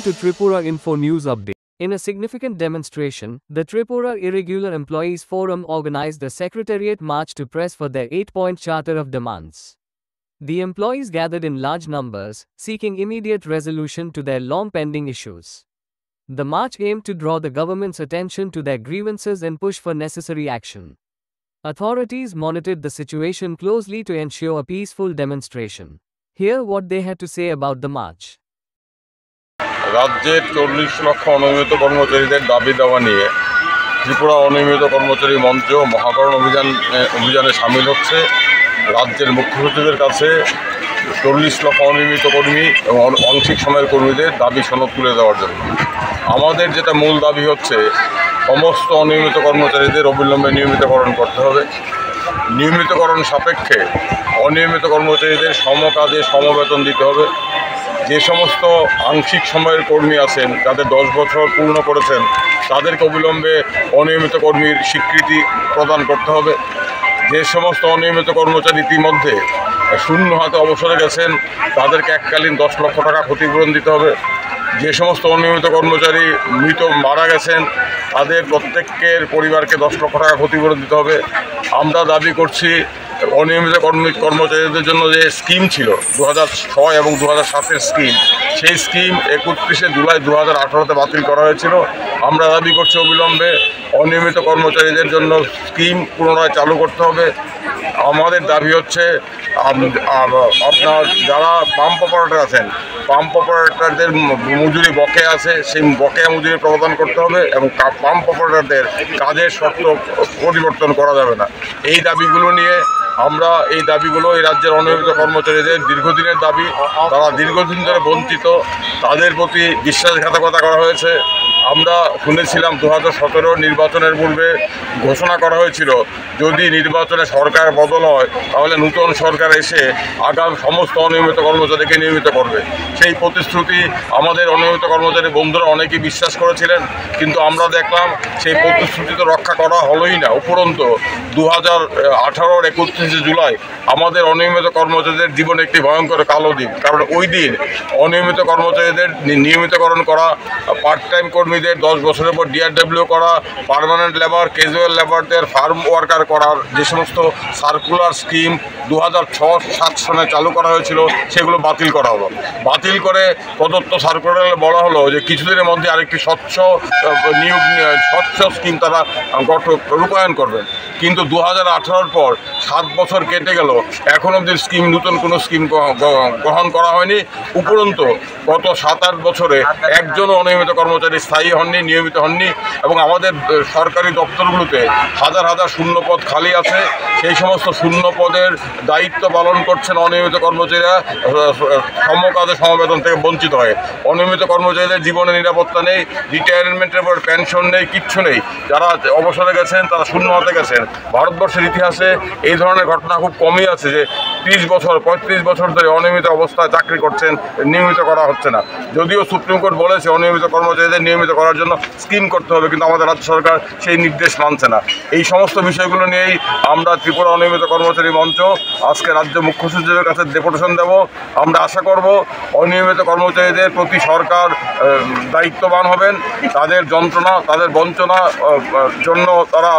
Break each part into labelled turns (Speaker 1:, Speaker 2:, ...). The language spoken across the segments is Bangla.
Speaker 1: Welcome to Tripura Info News Update. In a significant demonstration, the Tripura Irregular Employees Forum organized a secretariat march to press for their 8-point charter of demands. The employees gathered in large numbers, seeking immediate resolution to their long-pending issues. The march aimed to draw the government's attention to their grievances and push for necessary action. Authorities monitored the situation closely to ensure a peaceful demonstration. Hear what they had to say about the march.
Speaker 2: রাজ্যের 40 লক্ষ অনিয়মিত কর্মচারীদের দাবি দেওয়া নিয়ে ত্রিপুরা অনিয়মিত কর্মচারী মঞ্চ মহাকরণ অভিযানে সামিল হচ্ছে। রাজ্যের মুখ্য সচিবের কাছে 40 লক্ষ অনিয়মিত কর্মী এবং আংশিক সময়ের কর্মীদের দাবি সনদ তুলে দেওয়ার জন্য। আমাদের যেটা মূল দাবি হচ্ছে, সমস্ত অনিয়মিত কর্মচারীদের অবিলম্বে নিয়মিতকরণ করতে হবে। নিয়মিতকরণ সাপেক্ষে অনিয়মিত কর্মচারীদের সমকাজে সমবেতন দিতে হবে। যে সমস্ত আংশিক সময়ের কর্মী আছেন, যাদের 10 বছর পূর্ণ করেছেন, তাদেরকে অবিলম্বে অনিয়মিত কর্মীর স্বীকৃতি প্রদান করতে হবে। যে সমস্ত অনিয়মিত কর্মচারী ইতিমধ্যে শূন্য হাতে অবসরে গেছেন, তাদেরকে এককালীন 10 লক্ষ টাকা ক্ষতিপূরণ দিতে হবে। যে সমস্ত অনিয়মিত কর্মচারী মারা গেছেন, তাদের প্রত্যেকের পরিবারকে 10 লক্ষ টাকা ক্ষতিপূরণ দিতে হবে। আমরা দাবি করছি, অনিয়মিত কর্মচারীদের জন্য যে স্কিম ছিল 2006 এবং 2007-এর স্কিম, সেই স্কিম 31শে জুলাই 2018-তে বাতিল করা হয়েছিল। আমরা দাবি করছি অবিলম্বে অনিয়মিত কর্মচারীদের জন্য স্কিম পুনরায় চালু করতে হবে। আমাদের দাবি হচ্ছে, আপনার যারা পাম্প অপারেটর আছেন, পাম্প অপারেটরদের মজুরি বকেয়া আছে, সেই বকেয়া মজুরি প্রদান করতে হবে এবং পাম্প অপারেটরদের কাজের শর্ত পরিবর্তন করা যাবে না। এই দাবিগুলো নিয়ে এই রাজ্যের অনিয়মিত কর্মচারীদের দীর্ঘদিনের দাবি। তারা দীর্ঘদিন ধরে বঞ্চিত, তাদের প্রতি বিশ্বাসঘাতকতা করা হয়েছে। আমরা শুনেছিলাম 2017 নির্বাচনের পূর্বে ঘোষণা করা হয়েছিল, যদি নির্বাচনে সরকার বদল হয় তাহলে নতুন সরকার এসে আগাম সমস্ত অনিয়মিত কর্মচারীকে নিয়মিত করবে। সেই প্রতিশ্রুতি আমাদের অনিয়মিত কর্মচারী বন্ধুরা অনেকেই বিশ্বাস করেছিলেন, কিন্তু আমরা দেখলাম সেই প্রতিশ্রুতি তো রক্ষা করা হলোই না। উপরন্তু 2018-র 31শে জুলাই আমাদের অনিয়মিত কর্মচারীদের জীবনে একটি ভয়ঙ্কর কালো দিন। কারণ ওই দিন অনিয়মিত কর্মচারীদের নিয়মিতকরণ করা, পার্ট টাইম কর্মীদের 10 বছরের পর DRW করা, পার্মানেন্ট লেবার, ক্যাজুয়াল লেবারদের ফার্ম ওয়ার্কার করার যে সমস্ত সার্কুলার স্কিম 2006-07 সনে চালু করা হয়েছিল, সেগুলো বাতিল করা হলো। বাতিল করে প্রদত্ত সার্কুলারে বলা হলো যে কিছুদিনের মধ্যে আরেকটি স্বচ্ছ স্কিম তারা রূপায়ণ করবেন। কিন্তু 2018-র পর 7 বছর কেটে গেল, এখন অবধি নতুন কোনো স্কিম গ্রহণ করা হয়নি। উপরন্তু গত 7-8 বছরে একজনও অনিয়মিত কর্মচারী স্থায়ী হননি, নিয়মিত হননি এবং আমাদের সরকারি দপ্তরগুলোতে হাজার হাজার শূন্যপদ খালি আছে। সেই সমস্ত শূন্যপদের দায়িত্ব পালন করছেন অনিয়মিত কর্মচারীরা সমকাজে সমবেতন থেকে বঞ্চিত হয়ে। অনিয়মিত কর্মচারীদের জীবনে নিরাপত্তা নেই, রিটায়ারমেন্টের পর পেনশন নেই, কিচ্ছু নেই। যারা অবসরে গেছেন তারা শূন্য হাতে গেছেন। ভারতবর্ষের ইতিহাসে এই ধরনের ঘটনা খুব কমই আছে যে 35 বছর ধরে অনিয়মিত অবস্থায় চাকরি করছেন, নিয়মিত করা হচ্ছে না। যদিও সুপ্রিম কোর্ট বলেছে অনিয়মিত কর্মচারীদের নিয়মিত করার জন্য স্কিম করতে হবে, কিন্তু আমাদের রাজ্য সরকার সেই নির্দেশ মানছে না। এই সমস্ত বিষয়গুলো নিয়েই আমরা ত্রিপুরা অনিয়মিত কর্মচারী মঞ্চ আজকে রাজ্য মুখ্য সচিবের কাছে ডেপুটেশন দেব। আমরা আশা করব অনিয়মিত কর্মচারীদের প্রতি সরকার দায়িত্ববান হবেন, তাদের যন্ত্রণা, তাদের বঞ্চনার জন্য তারা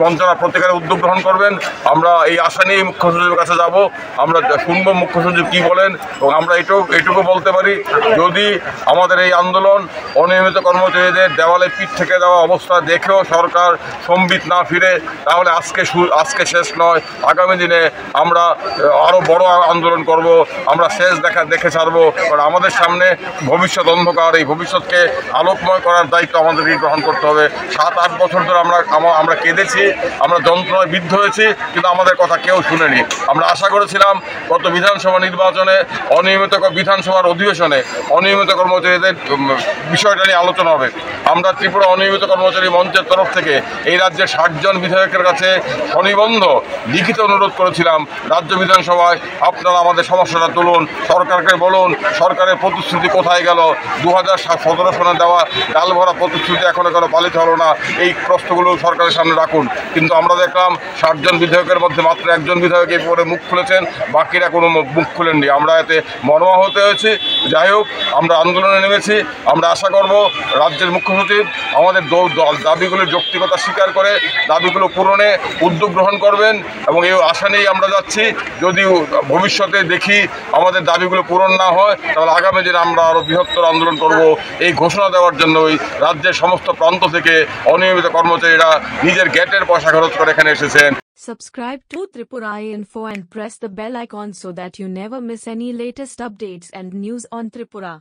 Speaker 2: বঞ্চনা প্রতিকারের উদ্যোগ গ্রহণ করবেন। আমরা এই আশা নিয়ে মুখ্য সচিবের কাছে যাব। আমরা শুনব মুখ্য সচিব কী বলেন এবং আমরা এটুকু বলতে পারি, যদি আমাদের এই আন্দোলন অনিয়মিত কর্মচারীদের দেওয়ালে পিঠ থেকে দেওয়া অবস্থা দেখেও সরকার সম্বিত না ফিরে, তাহলে আজকে শেষ নয়, আগামী দিনে আমরা আরও বড় আন্দোলন করব। আমরা শেষ দেখে ছাড়বো, কারণ আমাদের সামনে ভবিষ্যৎ অন্ধকার। এই ভবিষ্যৎকে আলোকময় করার দায়িত্ব আমাদেরকে গ্রহণ করতে হবে। 7-8 বছর ধরে আমরা কেঁদেছি, আমরা যন্ত্রণায় বিদ্ধ হয়েছি, কিন্তু আমাদের কথা কেউ শুনেনি। আমরা আশা করেছিলাম গত বিধানসভা নির্বাচনে বিধানসভার অধিবেশনে অনিয়মিত কর্মচারীদের বিষয়টা নিয়ে আলোচনা পরিবর্তন হবে। আমরা ত্রিপুরা অনিয়মিত কর্মচারী মঞ্চের তরফ থেকে এই রাজ্যের 60 জন বিধায়কের কাছে স্বনিবন্ধ লিখিত অনুরোধ করেছিলাম, রাজ্য বিধানসভায় আপনারা আমাদের সমস্যাটা তুলুন, সরকারকে বলুন সরকারের প্রতিশ্রুতি কোথায় গেল, 2017 সনে দেওয়া ডাল ভরা প্রতিশ্রুতি এখনো পালিত হলো না, এই প্রশ্নগুলো সরকারের সামনে রাখুন। কিন্তু আমরা দেখলাম 60 জন বিধায়কের মধ্যে মাত্র একজন বিধায়ক এই পরে মুখ খুলেছেন, বাকিরা কোনো মুখ খুলেননি। আমরা এতে মর্মাহত হয়েছি। যাই হোক, আমরা আন্দোলনে নেমেছি। আমরা আশা করব রাজ্যের মুখ্য সচিব আমাদের দাবিগুলোর যৌক্তিকতা স্বীকার করে দাবিগুলো পূরণে উদ্যোগ গ্রহণ করবেন, এবং এই আশা নিয়েই আমরা যাচ্ছি। যদি ভবিষ্যতে দেখি আমাদের দাবিগুলো পূরণ না হয়, তাহলে আগামী দিনে আমরা আরও বৃহত্তর আন্দোলন করব। এই ঘোষণা দেওয়ার জন্যই রাজ্যের সমস্ত প্রান্ত থেকে অনিয়মিত কর্মচারীরা নিজের গ্যাটের পয়সা খরচ করে এখানে এসেছেন।
Speaker 3: Subscribe to Tripura Info and press the bell icon so that you never miss any latest updates and news on Tripura.